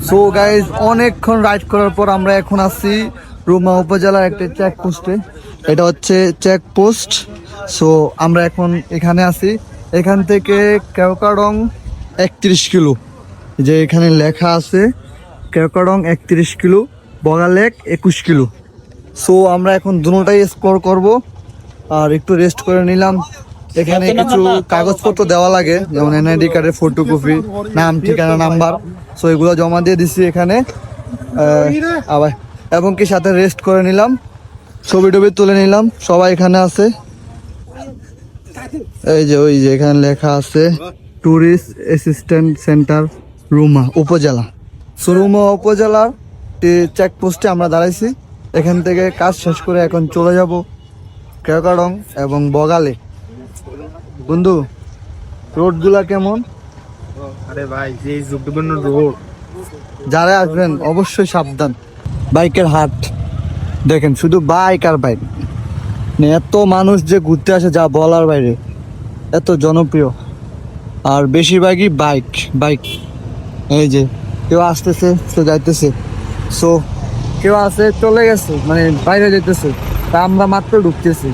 So guys অনেকক্ষণ ride করার পর আমরা এখন আছি রুমা উপজেলার একটা চেকপোস্টে। এটা হচ্ছে চেকপোস্ট। সো আমরা এখন এখানে আছি। এখান থেকে কেওক্রাডং 31 কিলো, যে এখানে লেখা আছে Keokradong 31 kilo, Boga Lake 21 kilo. So আমরা এখন দুটোটাই এক্সপ্লোর করব আর একটু রেস্ট করে নিলাম। এখানে কিছু কাগজপত্র দেওয়া লাগে, যেমন এনআইডি কার্ডের ফটোকপি, নাম, ঠিকানা, নাম্বার। সো এগুলো জমা দিয়ে দিছি এখানে। আবার এবং কি সাথে রেস্ট করে নিলাম, ছবি টবি তুলে নিলাম। সবাই এখানে আছে। এই যে ওই যে এখানে লেখা আছে ট্যুরিস্ট অ্যাসিস্ট্যান্ট সেন্টার রুমা উপজেলা। সো রুমা উপজেলার চেকপোস্টে আমরা দাঁড়াইছি। এখান থেকে কাজ শেষ করে এখন চলে যাব কেওক্রাডং এবং বগালে। বন্ধু, রোডগুলা কেমন? আরে ভাই, যে ঝুঁকিপূর্ণ রোড, যারা আসবেন অবশ্যই সাবধান। বাইকের হাট দেখেন, শুধু বাইক আর বাইক। এত মানুষ যে ঘুরতে আসে যা বলার বাইরে, এত জনপ্রিয়। আর বেশিরভাগই বাইক বাইক। এই যে কেউ আসতেছে, কেউ যাইতেছে। সো কেউ আছে চলে গেছে, মানে বাইরে যেতেছে, তা আমরা মাত্র ঢুকতেছি।